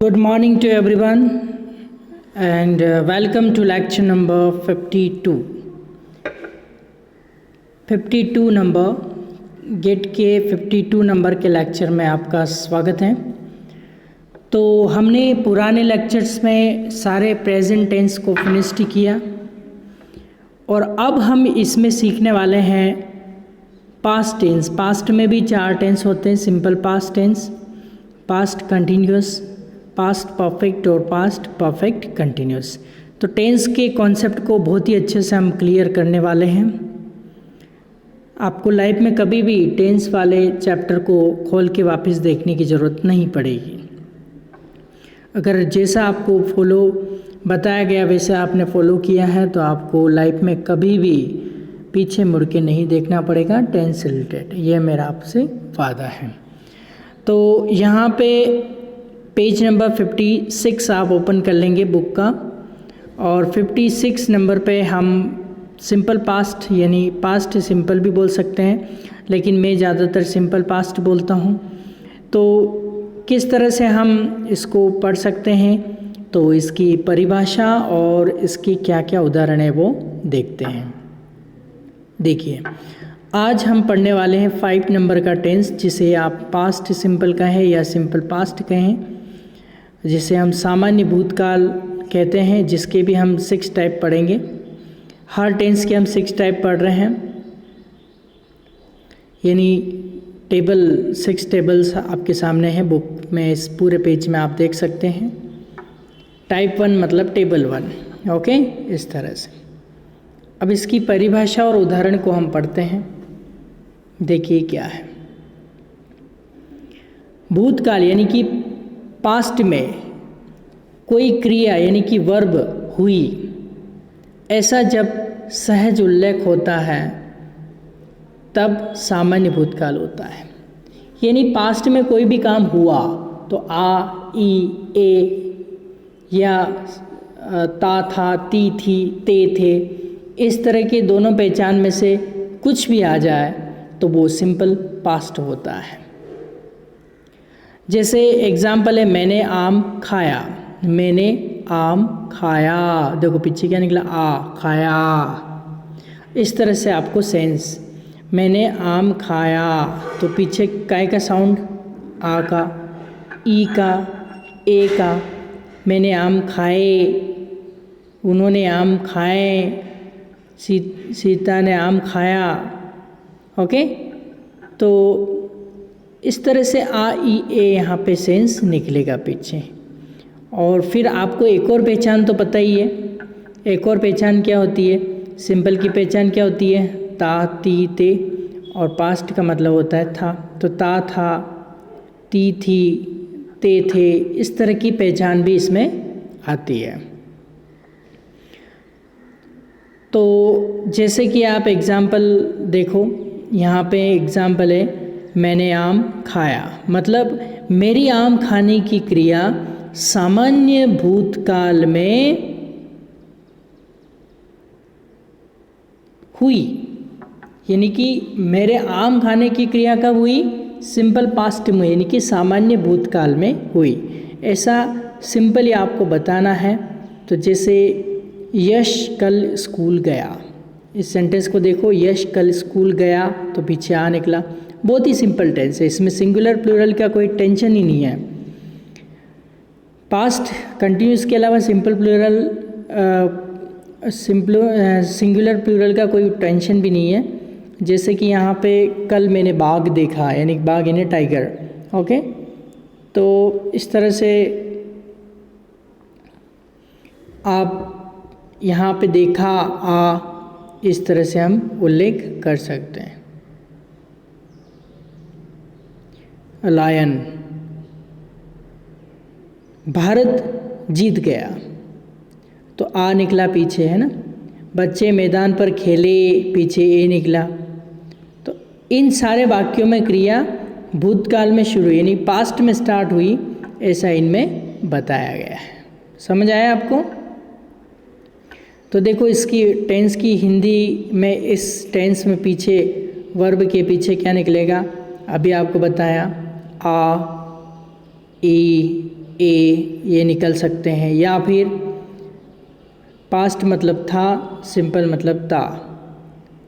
Good morning to everyone and welcome to lecture number 52. 52 number gate के 52 number के lecture में आपका स्वागत है। तो हमने पुराने लेक्चर्स में सारे प्रेजेंट टेंस को फिनिश किया और अब हम इसमें सीखने वाले हैं पास्ट टेंस। पास्ट में भी 4 टेंस होते हैं, simple past tense, past continuous, past perfect और पास्ट परफेक्ट कंटिन्यूस। तो टेंस के कॉन्सेप्ट को बहुत ही अच्छे से हम क्लियर करने वाले हैं। आपको लाइफ में कभी भी टेंस वाले चैप्टर को खोल के वापस देखने की ज़रूरत नहीं पड़ेगी। अगर जैसा आपको फॉलो बताया गया वैसे आपने फॉलो किया है तो आपको लाइफ में कभी भी पीछे मुड़ के नहीं देखना पड़ेगा टेंस से रिलेटेड, ये मेरा आपसे वादा है। तो यहाँ पे पेज नंबर 56 आप ओपन कर लेंगे बुक का और 56 नंबर पे हम सिंपल पास्ट यानी पास्ट सिंपल भी बोल सकते हैं, लेकिन मैं ज़्यादातर सिंपल पास्ट बोलता हूँ। तो किस तरह से हम इसको पढ़ सकते हैं, तो इसकी परिभाषा और इसकी क्या क्या उदाहरण है वो देखते हैं। देखिए, आज हम पढ़ने वाले हैं 5 नंबर का टेंस, जिसे आप पास्ट सिंपल कहें या सिंपल पास्ट कहें, जिसे हम सामान्य भूतकाल कहते हैं, जिसके भी हम 6 टाइप पढ़ेंगे। हर टेंस के हम 6 टाइप पढ़ रहे हैं, यानी 6 टेबल्स आपके सामने हैं बुक में, इस पूरे पेज में आप देख सकते हैं। टाइप 1 मतलब टेबल 1, ओके, इस तरह से। अब इसकी परिभाषा और उदाहरण को हम पढ़ते हैं। देखिए क्या है। भूतकाल यानी कि पास्ट में कोई क्रिया यानी कि वर्ब हुई, ऐसा जब सहज उल्लेख होता है तब सामान्य भूतकाल होता है। यानी पास्ट में कोई भी काम हुआ तो आ, ई, ए या ता, था, ती, थी, ते, थे, इस तरह के दोनों पहचान में से कुछ भी आ जाए तो वो सिंपल पास्ट होता है। जैसे एग्जाम्पल है, मैंने आम खाया। मैंने आम खाया, देखो पीछे क्या निकला, आ, खाया। इस तरह से आपको सेंस, मैंने आम खाया तो पीछे काय का साउंड, आ का, ई का, ए का। मैंने आम खाए, उन्होंने आम खाए, सीता ने आम खाया, ओके। तो इस तरह से आ, ई, ए यहाँ पे सेंस निकलेगा पीछे। और फिर आपको एक और पहचान तो पता ही है। एक और पहचान क्या होती है, सिंपल की पहचान क्या होती है, ता, ती, ते, और पास्ट का मतलब होता है था। तो ता, था, ती, थी, ते, थे, इस तरह की पहचान भी इसमें आती है। तो जैसे कि आप एग्ज़ाम्पल देखो, यहाँ पे एग्ज़ाम्पल है, मैंने आम खाया, मतलब मेरी आम खाने की क्रिया सामान्य भूतकाल में हुई। यानी कि मेरे आम खाने की क्रिया कब हुई, सिंपल पास्ट में, यानी कि सामान्य भूतकाल में हुई। ऐसा सिंपली आपको बताना है। तो जैसे यश कल स्कूल गया, इस सेंटेंस को देखो, यश कल स्कूल गया तो पीछे आ निकला। बहुत ही सिंपल टेंस है, इसमें सिंगुलर प्लूरल का कोई टेंशन ही नहीं है। पास्ट कंटिन्यूस के अलावा सिंगुलर प्लूरल का कोई टेंशन भी नहीं है। जैसे कि यहाँ पे कल मैंने बाघ देखा, यानी बाघ यानी टाइगर, ओके। तो इस तरह से आप यहाँ पे देखा, आ, इस तरह से हम उल्लेख कर सकते हैं। लायन, भारत जीत गया तो आ निकला पीछे, है ना। बच्चे मैदान पर खेले, पीछे ए निकला। तो इन सारे वाक्यों में क्रिया भूतकाल में शुरू यानी पास्ट में स्टार्ट हुई, ऐसा इनमें बताया गया है। समझ आया आपको। तो देखो इसकी टेंस की हिंदी में, इस टेंस में पीछे वर्ब के पीछे क्या निकलेगा, अभी आपको बताया, आ, ई, ए ये निकल सकते हैं, या फिर पास्ट मतलब था, सिंपल मतलब ता।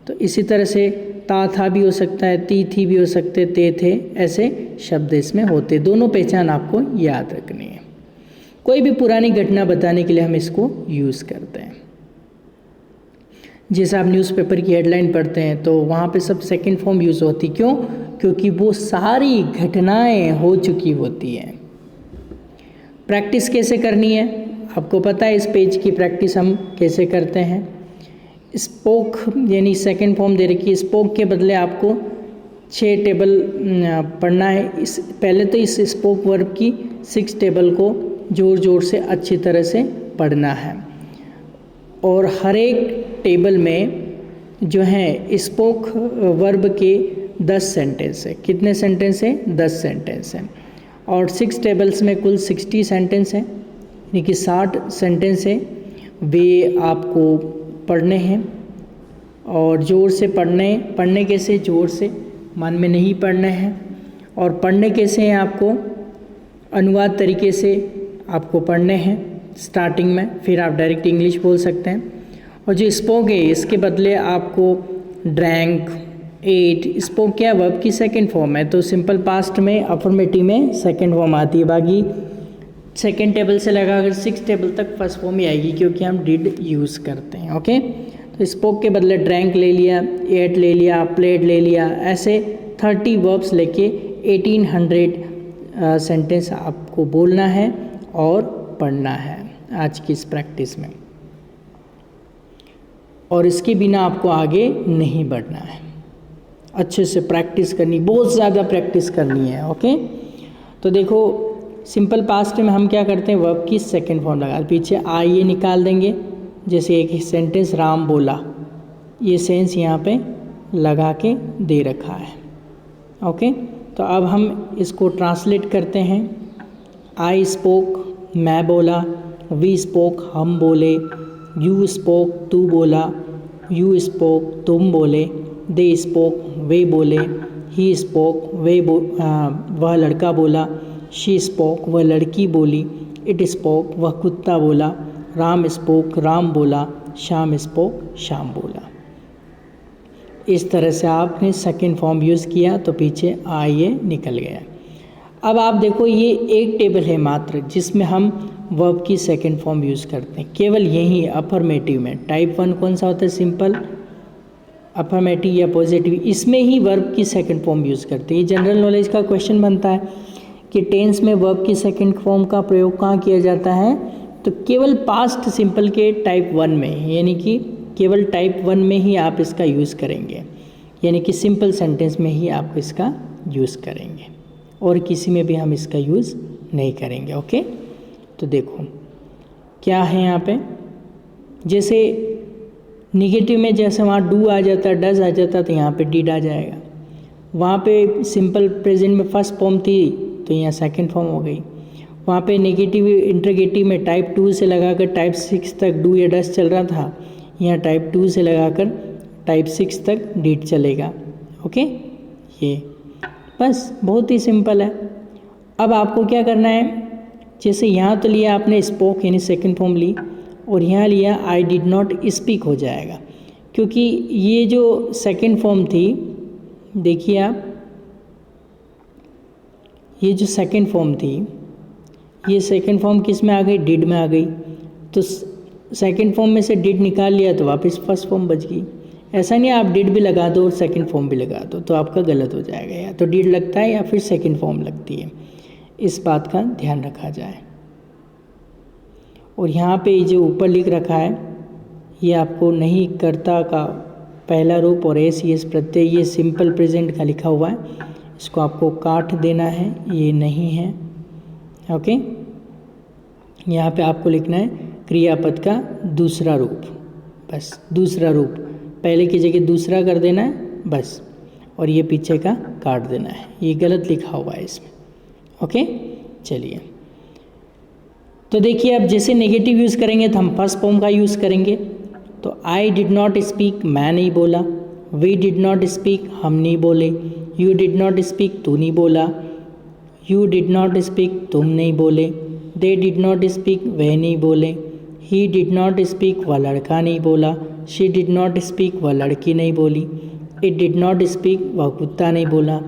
तो इसी तरह से ता था भी हो सकता है, ती थी भी हो सकते, ते थे, ऐसे शब्द इसमें होते। दोनों पहचान आपको याद रखनी है। कोई भी पुरानी घटना बताने के लिए हम इसको यूज़ करते हैं। जैसे आप न्यूज़पेपर की हेडलाइन पढ़ते हैं तो वहाँ पे सब सेकंड फॉर्म यूज़ होती। क्यों? क्योंकि वो सारी घटनाएं हो चुकी होती हैं। प्रैक्टिस कैसे करनी है आपको पता है। इस पेज की प्रैक्टिस हम कैसे करते हैं। स्पोक यानी सेकंड फॉर्म दे रखी है, स्पोक के बदले आपको 6 टेबल पढ़ना है। इस पहले तो इस स्पोक वर्ब की 6 टेबल को ज़ोर ज़ोर से अच्छी तरह से पढ़ना है, और हर एक टेबल में जो है स्पोक वर्ब के 10 सेंटेंस है। कितने सेंटेंस है? 10 सेंटेंस है। और 6 टेबल्स में कुल 60 सेंटेंस है, यानी कि 60 सेंटेंस है। वे आपको पढ़ने हैं और ज़ोर से पढ़ने कैसे? ज़ोर से, मन में नहीं पढ़ने हैं। और पढ़ने कैसे हैं? आपको अनुवाद तरीके से आपको पढ़ने हैं स्टार्टिंग में, फिर आप डायरेक्ट इंग्लिश बोल सकते हैं। और जो स्पोक है इसके बदले आपको ड्रैंक, एट, स्पोक क्या वर्ब की सेकंड फॉर्म है, तो सिंपल पास्ट में अफर्मेटिव में सेकंड फॉर्म आती है। बाकी सेकंड टेबल से लगाकर 6 टेबल तक फर्स्ट फॉर्म ही आएगी, क्योंकि हम डिड यूज़ करते हैं। ओके, तो स्पोक के बदले ड्रैंक ले लिया, एट ले लिया, प्लेड ले लिया, ऐसे 30 वर्ब्स लेके 1800 सेंटेंस आपको बोलना है और पढ़ना है आज की इस प्रैक्टिस में। और इसके बिना आपको आगे नहीं बढ़ना है। अच्छे से प्रैक्टिस करनी, बहुत ज़्यादा प्रैक्टिस करनी है। ओके, तो देखो सिंपल पास्ट में हम क्या करते हैं, वर्ब की सेकंड फॉर्म लगा पीछे आई ये निकाल देंगे। जैसे एक सेंटेंस राम बोला, ये सेंस यहाँ पे लगा के दे रखा है। ओके, तो अब हम इसको ट्रांसलेट करते हैं। आई स्पोक, मैं बोला, वी स्पोक, हम बोले, यू स्पोक, तू बोला, यू स्पोक, तुम बोले, दे स्पोक, वे बोले, ही स्पोक, वह लड़का बोला, शी स्पोक, वह लड़की बोली, इट स्पोक, वह कुत्ता बोला, राम स्पोक, राम बोला, श्याम स्पोक, श्याम बोला। इस तरह से आपने सेकंड फॉर्म यूज़ किया तो पीछे आई ये निकल गया। अब आप देखो ये एक टेबल है मात्र जिसमें हम वर्ब की सेकंड फॉर्म यूज़ करते हैं, केवल यही अफर्मेटिव में। टाइप 1 कौन सा होता है? सिंपल, अफर्मेटिव या पॉजिटिव, इसमें ही वर्ब की सेकंड फॉर्म यूज़ करते हैं। ये जनरल नॉलेज का क्वेश्चन बनता है कि टेंस में वर्ब की सेकंड फॉर्म का प्रयोग कहाँ किया जाता है, तो केवल पास्ट सिंपल के टाइप 1 में, यानी कि केवल टाइप 1 में ही आप इसका यूज़ करेंगे, यानी कि सिंपल सेंटेंस में ही आप इसका यूज़ करेंगे, और किसी में भी हम इसका यूज़ नहीं करेंगे। ओके, तो देखो क्या है यहाँ पे, जैसे निगेटिव में जैसे वहाँ डू आ जाता, डज आ जाता, तो यहाँ पे डिड आ जाएगा। वहाँ पे सिंपल प्रेजेंट में फर्स्ट फॉर्म थी तो यहाँ सेकंड फॉर्म हो गई। वहाँ पे नेगेटिव इंटरगेटिव में टाइप 2 से लगाकर टाइप 6 तक डू या डज चल रहा था, यहाँ टाइप 2 से लगाकर टाइप 6 तक डिड चलेगा। ओके, ये बस बहुत ही सिंपल है। अब आपको क्या करना है, जैसे यहाँ तो लिया आपने स्पोक यानी सेकंड फॉर्म ली, और यहाँ लिया आई डिड नॉट स्पीक हो जाएगा, क्योंकि ये जो सेकंड फॉर्म थी, देखिए आप, ये जो सेकंड फॉर्म थी, ये सेकंड फॉर्म किस में आ गई? डिड में आ गई। तो सेकंड फॉर्म में से डिड निकाल लिया तो वापस फर्स्ट फॉर्म बच गई। ऐसा नहीं आप डिड भी लगा दो और सेकंड फॉर्म भी लगा दो तो आपका गलत हो जाएगा, या तो डिड लगता है या फिर सेकंड फॉर्म लगती है। इस बात का ध्यान रखा जाए। और यहाँ पे जो ऊपर लिख रखा है ये आपको नहीं कर्ता का पहला रूप और एस यस प्रत्यय, ये सिंपल प्रेजेंट का लिखा हुआ है, इसको आपको काट देना है, ये नहीं है। ओके, यहाँ पे आपको लिखना है क्रियापद का दूसरा रूप, बस दूसरा रूप, पहले की जगह दूसरा कर देना है बस, और ये पीछे का काट देना है, ये गलत लिखा हुआ है इसमें। ओके, चलिए, तो देखिए अब जैसे नेगेटिव यूज़ करेंगे तो हम फर्स्ट फॉर्म का यूज़ करेंगे। तो आई डिड नॉट स्पीक, मैं नहीं बोला, वी डिड नॉट स्पीक, हम नहीं बोले, यू डिड नॉट स्पीक, तू नहीं बोला, यू डिड नॉट स्पीक, तुम नहीं बोले, दे डिड नॉट स्पीक, वह नहीं बोले। ही डिड नॉट स्पीक, वह लड़का नहीं बोला। शी डिड नॉट स्पीक, वह लड़की नहीं बोली। इट डिड नॉट स्पीक, वह कुत्ता नहीं बोला।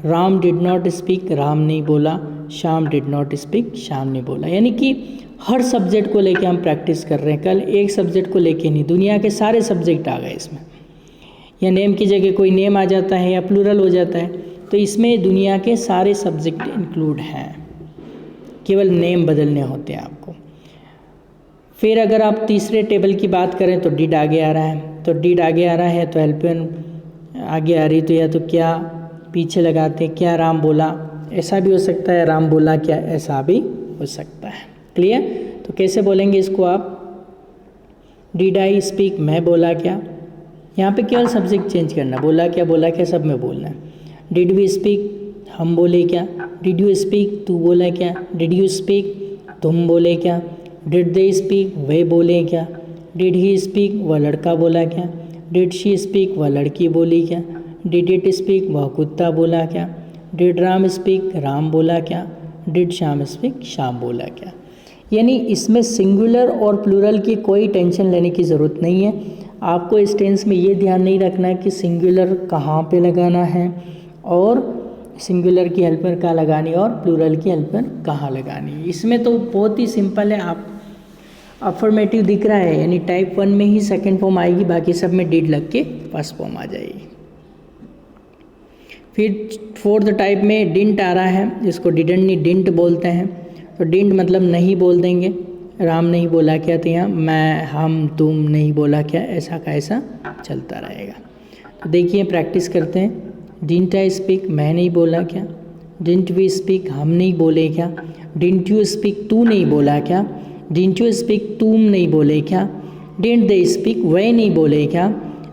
Ram did not speak, Ram नहीं बोला। Shyam did not speak, Shyam नहीं बोला। यानी कि हर सब्जेक्ट को लेके हम प्रैक्टिस कर रहे हैं। कल एक सब्जेक्ट को लेके नहीं, दुनिया के सारे सब्जेक्ट आ गए इसमें। या नेम की जगह कोई नेम आ जाता है या प्लूरल हो जाता है, तो इसमें दुनिया के सारे सब्जेक्ट इंक्लूड हैं, केवल नेम बदलने होते हैं आपको। फिर अगर आप तीसरे टेबल की बात करें तो डिड आगे आ रहा है, तो डिड आगे आ रहा है तो हेल्पियन आगे आ रही, तो या तो क्या पीछे लगाते, क्या राम बोला, ऐसा भी हो सकता है, राम बोला क्या, ऐसा भी हो सकता है। क्लियर? तो कैसे बोलेंगे इसको आप? डिड आई स्पीक, मैं बोला क्या। यहाँ पे केवल सब्जेक्ट चेंज करना, बोला क्या सब में बोलना है। डिड वी स्पीक, हम बोले क्या। डिड यू स्पीक, तू बोला क्या। डिड यू स्पीक, तुम बोले क्या। डिड दे स्पीक, वे बोले क्या। डिड ही स्पीक, वह लड़का बोला क्या। डिड शी स्पीक, वह लड़की बोली क्या। डिड इट स्पीक, वह कुत्ता बोला क्या। डिड राम स्पीक, राम बोला क्या। डिड श्याम स्पीक, श्याम बोला क्या। यानी इसमें सिंगुलर और प्लूरल की कोई टेंशन लेने की ज़रूरत नहीं है। आपको इस टेंस में ये ध्यान नहीं रखना है कि सिंगुलर कहाँ पे लगाना है और सिंगुलर की हेल्पर कहाँ लगानी और प्लूरल की हेल्पर कहाँ लगानी है। इसमें तो बहुत ही सिंपल है। आप अफर्मेटिव दिख रहा है, यानी टाइप 1 में ही सेकंड फॉर्म आएगी, बाकी सब में डिड लग के फर्स्ट फॉर्म आ जाएगी। फिर फोर्थ टाइप में डिंट आ रहा है, जिसको डिडंट नहीं डिंट बोलते हैं। तो डिंट मतलब नहीं बोल देंगे। राम नहीं बोला क्या, तो यहाँ मैं, हम, तुम नहीं बोला क्या, ऐसा का ऐसा चलता रहेगा। तो देखिए प्रैक्टिस करते हैं। डिंट आई स्पीक, मैं नहीं बोला क्या। डिंट वी स्पीक, हम नहीं बोले क्या। डिंट यू स्पीक, तू नहीं बोला क्या। डिंट यू स्पीक, तुम नहीं बोले क्या। डिंट दे स्पीक, वह नहीं बोले क्या।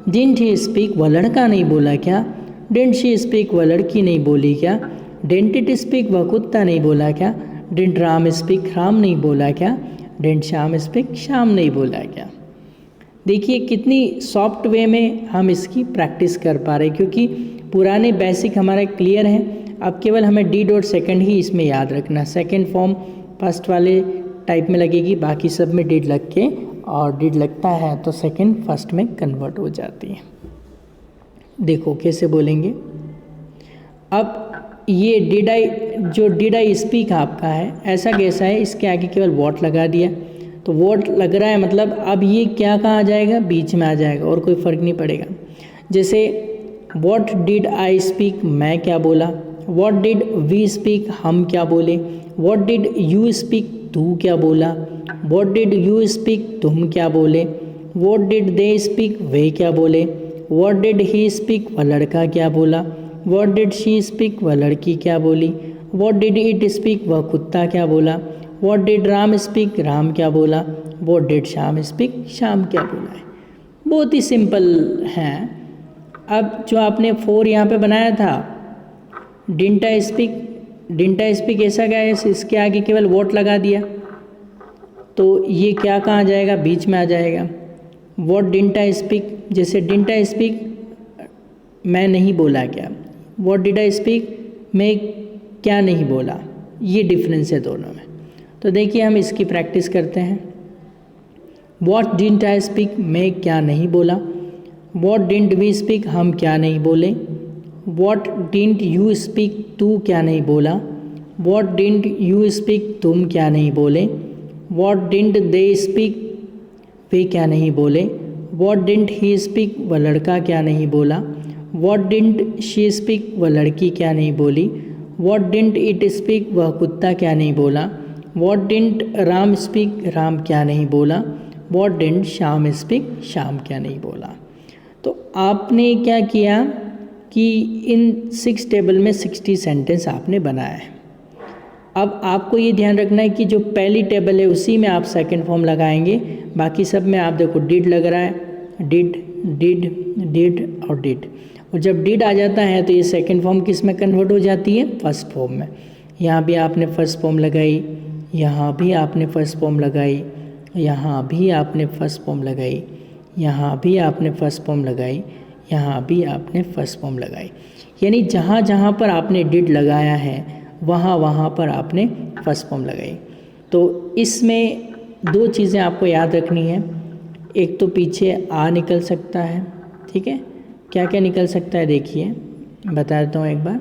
डिंट ही स्पीक, वह लड़का नहीं बोला क्या। डिंट शी स्पीक, वह लड़की नहीं बोली क्या। डिंट इट स्पीक, वह कुत्ता नहीं बोला क्या। डिंट राम स्पीक, राम नहीं बोला क्या। डिंट श्याम स्पीक, श्याम नहीं बोला क्या। देखिए कितनी सॉफ्ट वे में हम इसकी प्रैक्टिस कर पा रहे हैं, क्योंकि पुराने बेसिक हमारा क्लियर हैं। अब केवल हमें डिड और सेकंड ही इसमें याद रखना। सेकंड फॉर्म फर्स्ट वाले टाइप में लगेगी, बाकी सब में डिड लग के, और डिड लगता है तो सेकंड फर्स्ट में कन्वर्ट हो जाती है। देखो कैसे बोलेंगे। अब ये डिड आई स्पीक आपका है, ऐसा कैसा है, इसके आगे केवल वॉट लगा दिया, तो वॉट लग रहा है मतलब अब ये क्या कहाँ आ जाएगा, बीच में आ जाएगा और कोई फ़र्क नहीं पड़ेगा। जैसे वॉट डिड आई स्पीक, मैं क्या बोला। वॉट डिड वी स्पीक, हम क्या बोले। वॉट डिड यू स्पीक, तू क्या बोला। वॉट डिड यू स्पीक, तुम क्या बोले। वॉट डिड दे स्पीक, वे क्या बोले। वॉट डिड ही स्पीक, वह लड़का क्या बोला। वॉट डिड शी स्पीक, वह लड़की क्या बोली। वॉट डिड इट स्पीक, वह कुत्ता क्या बोला। What did Ram speak, Ram क्या बोला। What did Shyam speak, Shyam क्या बोला है। बहुत ही सिंपल हैं। अब जो आपने 4 यहाँ पे बनाया था, डिंट आई स्पीक ऐसा क्या है, इसके आगे केवल वॉट लगा दिया, तो ये क्या कहाँ आ जाएगा, बीच में आ जाएगा। वॉट डिंट आई स्पीक, जैसे डिंट आई स्पीक मैं नहीं बोला क्या। वॉट डिड आई स्पीक, मैं क्या नहीं बोला। ये डिफरेंस है दोनों में। तो देखिए हम इसकी प्रैक्टिस करते हैं। वॉट डिंट आई स्पीक, मैं क्या नहीं बोला। वॉट डिंट वी स्पीक, हम क्या नहीं बोले। वॉट डिंट यू स्पीक, तू क्या नहीं बोला। वॉट डिंट यू स्पीक, तुम क्या नहीं बोले। वॉट डिंट दे स्पीक, वे क्या नहीं बोले। वॉट डिंट ही स्पीक, वह लड़का क्या नहीं बोला। वॉट डिंट शी स्पीक, वह लड़की क्या नहीं बोली। वॉट डिंट इट स्पीक, वह कुत्ता क्या नहीं बोला। What didn't Ram speak, Ram क्या नहीं बोला। What didn't Shyam speak, Shyam क्या नहीं बोला। तो आपने क्या किया कि इन 6 टेबल में 60 सेंटेंस आपने बनाया है। अब आपको ये ध्यान रखना है कि जो पहली टेबल है उसी में आप सेकंड फॉर्म लगाएंगे। बाकी सब में आप देखो डिड लग रहा है, डिड डिड डिड और डिड, और जब डिड आ जाता है तो ये सेकंड फॉर्म किस में कन्वर्ट हो जाती है, फर्स्ट फॉर्म में। यहाँ भी आपने फर्स्ट फॉर्म लगाई, यहाँ भी आपने फर्स्ट फॉर्म लगाई, यहाँ भी आपने फर्स्ट फॉर्म लगाई, यहाँ भी आपने फर्स्ट फॉर्म लगाई, यहाँ भी आपने फर्स्ट फॉर्म लगाई। यानी जहाँ जहाँ पर आपने डिड लगाया है वहाँ वहाँ पर आपने फर्स्ट फॉर्म लगाई। तो इसमें दो चीज़ें आपको याद रखनी है। एक तो पीछे आ निकल सकता है, ठीक है। क्या क्या निकल सकता है देखिए, बता देता हूँ एक बार।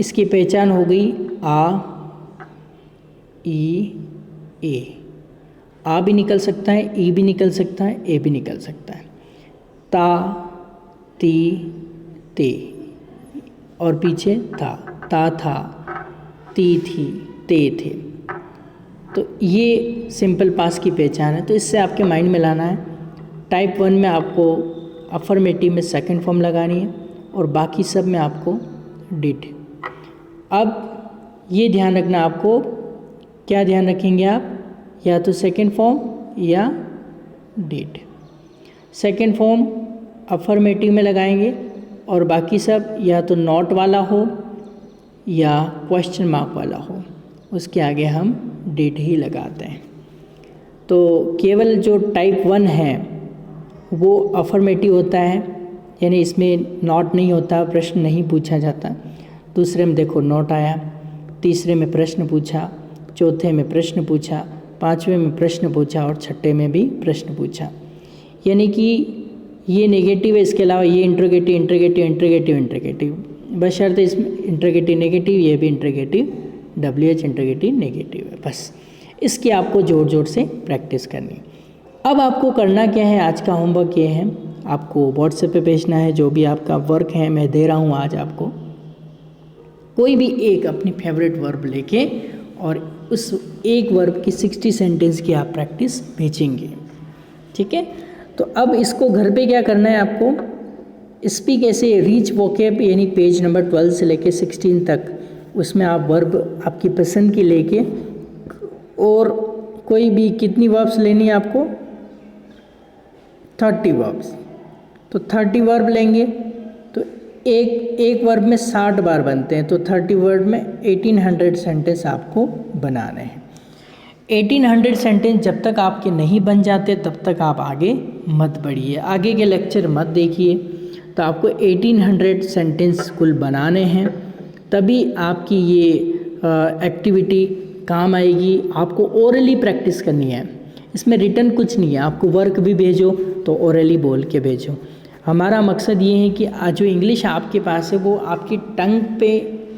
इसकी पहचान हो गई आ, ई, ए। आ भी निकल सकता है, ई भी निकल सकता है, ए भी निकल सकता है। ता, ती, ते, और पीछे था, ता था, ती थी, ते थे। तो ये सिंपल पास की पहचान है। तो इससे आपके माइंड में लाना है, टाइप 1 में आपको अफर्मेटिव में सेकंड फॉर्म लगानी है और बाकी सब में आपको डिड। अब ये ध्यान रखना आपको, क्या ध्यान रखेंगे आप, या तो सेकंड फॉर्म या डिड। सेकंड फॉर्म अफर्मेटिव में लगाएंगे और बाकी सब या तो नॉट वाला हो या क्वेश्चन मार्क वाला हो, उसके आगे हम डिड ही लगाते हैं। तो केवल जो टाइप 1 है वो अफर्मेटिव होता है, यानी इसमें नॉट नहीं होता, प्रश्न नहीं पूछा जाता। दूसरे में देखो नॉट आया, तीसरे में प्रश्न पूछा, चौथे में प्रश्न पूछा, पांचवें में प्रश्न पूछा और छठे में भी प्रश्न पूछा। यानी कि ये नेगेटिव है, इसके अलावा ये इंट्रोगेटिव इंट्रोगेटिव इंट्रोगेटिव इंट्रोगेटिव, बशर्ते इसमें इंट्रोगेटिव नेगेटिव, ये भी इंट्रोगेटिव, WH इंट्रोगेटिव नेगेटिव है। बस इसकी आपको जोर जोर से प्रैक्टिस करनी है। अब आपको करना क्या है, आज का होमवर्क ये है, आपको व्हाट्सएप पे भेजना है जो भी आपका वर्क है, मैं दे रहा हूँ आज आपको। कोई भी एक अपनी फेवरेट वर्ब लेके और उस एक वर्ब की 60 सेंटेंस की आप प्रैक्टिस भेजेंगे, ठीक है। तो अब इसको घर पे क्या करना है आपको, स्पीक ऐसे रीच वोकैब यानी पेज नंबर 12 से लेके 16 तक, उसमें आप वर्ब आपकी पसंद की लेके, और कोई भी कितनी वर्ब्स लेनी है आपको, 30 वर्ब्स। तो 30 वर्ब लेंगे तो एक वर्ब में 60 बार बनते हैं, तो 30 वर्ब में 1800 सेंटेंस आपको बनाने हैं। 1800 सेंटेंस जब तक आपके नहीं बन जाते तब तक आप आगे मत बढ़िए, आगे के लेक्चर मत देखिए। तो आपको 1800 सेंटेंस कुल बनाने हैं, तभी आपकी ये एक्टिविटी काम आएगी। आपको ओरली प्रैक्टिस करनी है, इसमें रिटर्न कुछ नहीं है। आपको वर्क भी भेजो तो ओरली बोल के भेजो। हमारा मकसद ये है कि आज जो इंग्लिश आपके पास है वो आपकी टंग पे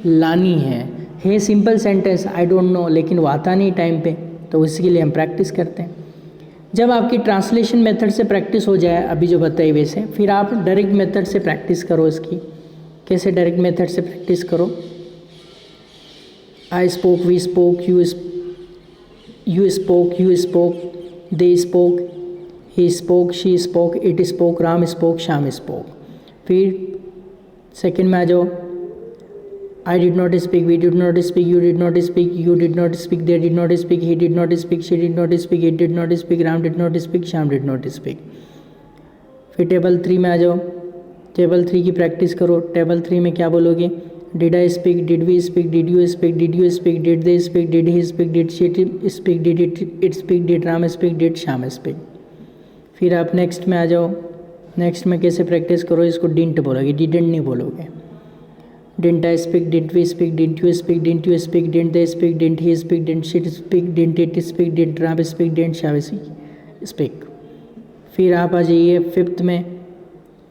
लानी है simple sentence I don't know, लेकिन वो आता नहीं टाइम पे, तो इसके लिए हम प्रैक्टिस करते हैं। जब आपकी ट्रांसलेशन मेथड से प्रैक्टिस हो जाए, अभी जो बताई वैसे, फिर आप डायरेक्ट मेथड से प्रैक्टिस करो। इसकी कैसे डायरेक्ट मेथड से प्रैक्टिस करो, I spoke, we spoke, you spoke, you spoke, they spoke, he spoke, she spoke, it spoke, Ram spoke, Shyam spoke. फिर सेकंड में आ जाओ, I did not speak, we did not speak, you did not speak, you did not speak, they did not speak, he did not speak, she did not speak, it did not speak, Ram did not speak, Shyam did not speak। फिर table 3 में आ जाओ, table 3 की practice करो। Table 3 में क्या बोलोगे, did I speak, did we speak, did you speak, did you speak, did they speak, did he speak, did she speak, did it speak, did Ram speak, did Shyam speak. फिर आप next में आ जाओ, next में कैसे प्रैक्टिस करो, इसको didn't बोलोगे, डिडेंट नहीं बोलोगे। Didn't I speak, didn't we speak, didn't you speak, didn't you speak, didn't they speak, didn't he speak, didn't she speak, didn't it speak, didn't Ram speak, didn't Shavi speak। फिर आप आ जाइए fifth में।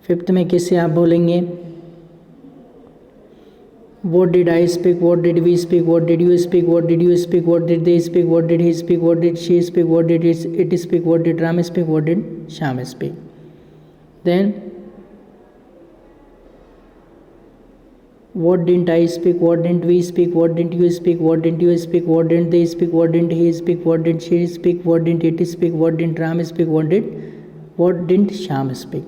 Fifth में कैसे आप बोलेंगे, What did I speak, what did we speak, what did you speak, what did you speak, what did they speak, what did he speak, what did she speak, what did it speak, what did Ram speak, what did Sham speak। Then what didn't I speak, what didn't we speak, what didn't you speak, what didn't you speak, what didn't they speak, what didn't he speak, what did she speak, what didn't it speak, what didn't Ram speak, what didn't Sham speak।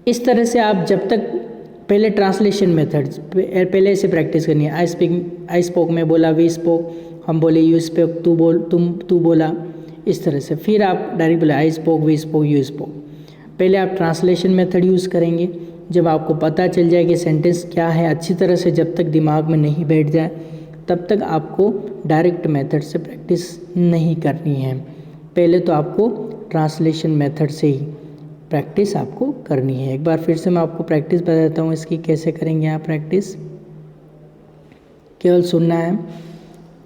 इस तरह से आप जब तक पहले translation methods पहले से practice करनी है। आई स्पोक में बोला, वी स्पोक हम बोले, यू स्पोक तू बोला, इस तरह से। फिर आप डायरेक्ट बोले I spoke, we spoke, you spoke. पहले आप ट्रांसलेशन मेथड यूज़ करेंगे। जब आपको पता चल जाए कि सेंटेंस क्या है अच्छी तरह से, जब तक दिमाग में नहीं बैठ जाए तब तक आपको डायरेक्ट मेथड से प्रैक्टिस नहीं करनी है। पहले तो आपको ट्रांसलेशन मेथड से ही प्रैक्टिस आपको करनी है। एक बार फिर से मैं आपको प्रैक्टिस बताता हूँ इसकी कैसे करेंगे आप प्रैक्टिस। केवल सुनना है।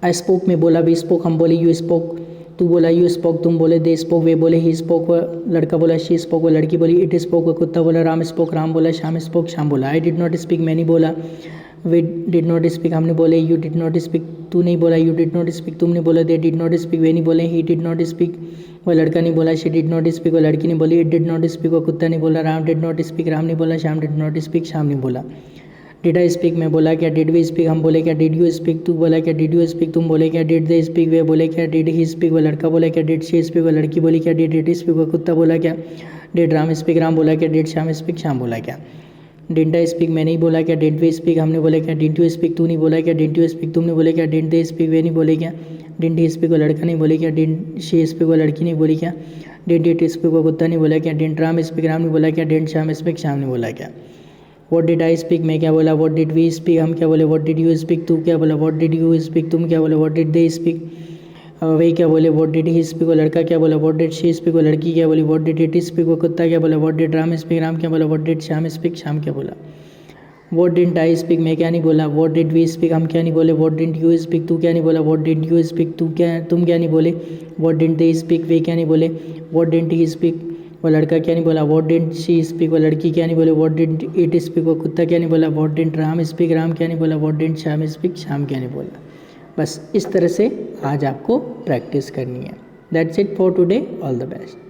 आई स्पोक में बोला, वी स्पोक हम बोले, यू स्पोक तू बोला, यू स्पोक तुम बोले, दे स्पोक वे बोले, ही स्पोक वो लड़का बोला, शी स्पोक वो लड़की बोली, इट स्पोक वो कुत्ता बोला, राम स्पोक राम बोला, श्याम स्पोक श्याम बोला। आई डिड नॉट स्पीक मैंने बोला, वी डिड नॉट स्पीक हमने बोले, यू डिड नॉट स्पीक तू नहीं बोला, यू डिड नॉट स्पीक तुमने बोला, दे डिड नॉट स्पीक वे नहीं बोले, ही डिड नॉट स्पीक वो लड़का नहीं बोला, शी डिड नॉट स्पीक वो लड़की नहीं बोली, इट डिड नॉट स्पीक वो कुत्ता नहीं बोला, Ram did not speak Ram नहीं बोला, Shyam did not speak Shyam नहीं बोला। डिड आई स्पीक मैं बोला क्या, डिड वी स्पीक हम बोले क्या, डिड यू स्पीक तू बोला क्या, डिड यू स्पीक तुम बोले क्या, डिड दे स्पीक वे बोले क्या, डिड ही स्पीक वो लड़का बोला क्या, डिड शी स्पीक वो लड़की बोली क्या, डिड इट स्पीक वो कुत्ता बोला क्या, डिड राम स्पीक राम बोला क्या, डिड श्याम स्पीक श्याम बोला क्या। डिड आई स्पीक मैं नहीं बोला क्या, डिड वी स्पीक हमने बोले क्या, डिड यू स्पीक तू नहीं बोला क्या, डिड यू स्पीक तुमने बोले क्या, डिड दे स्पीक वे नहीं बोले क्या, डिड ही स्पीक वो लड़का नहीं बोले क्या, डिड शी स्पीक वो लड़की नहीं बोली क्या, डिड इट स्पीक वो कुत्ता नहीं बोला क्या, डिड राम स्पीक राम नहीं बोला क्या, डिड श्याम स्पीक श्याम नहीं बोला क्या। व्हाट डिड आई स्पीक मैं क्या बोला, व्हाट डिड वी स्पीक हम क्या बोले, व्हाट डिड यू स्पीक तू क्या बोला, व्हाट डिड यू स्पीक तुम क्या बोले, व्हाट डिड दे स्पीक वे क्या बोले, व्हाट डिड ही स्पीक वो लड़का क्या बोला, व्हाट डिड शी स्पीक वो लड़की क्या बोली, व्हाट डिड इट स्पीक वो कुत्ता क्या बोला, what did Ram speak Ram क्या बोला, what did Shyam speak Shyam क्या बोला। व्हाट डिडंट आई स्पीक मैं क्या नहीं बोला, व्हाट डिड वी स्पीक हम क्या नहीं बोले, व्हाट डिडंट यू स्पीक तू क्या नहीं बोला, व्हाट डिड यू स्पीक तुम क्या नहीं बोले, व्हाट डिडंट दे स्पीक वे क्या नहीं बोले, व्हाट डिडंट ही स्पीक वो लड़का क्या नहीं बोला, व्हाट डिडंट शी स्पीक वो लड़की क्या नहीं बोले, व्हाट डिडंट इट स्पीक वो कुत्ता क्या नहीं बोला, what didn't Ram speak Ram क्या नहीं बोला, what didn't Shyam speak Shyam क्या नहीं बोला। बस इस तरह से आज आपको प्रैक्टिस करनी है। That's it for today, all the best.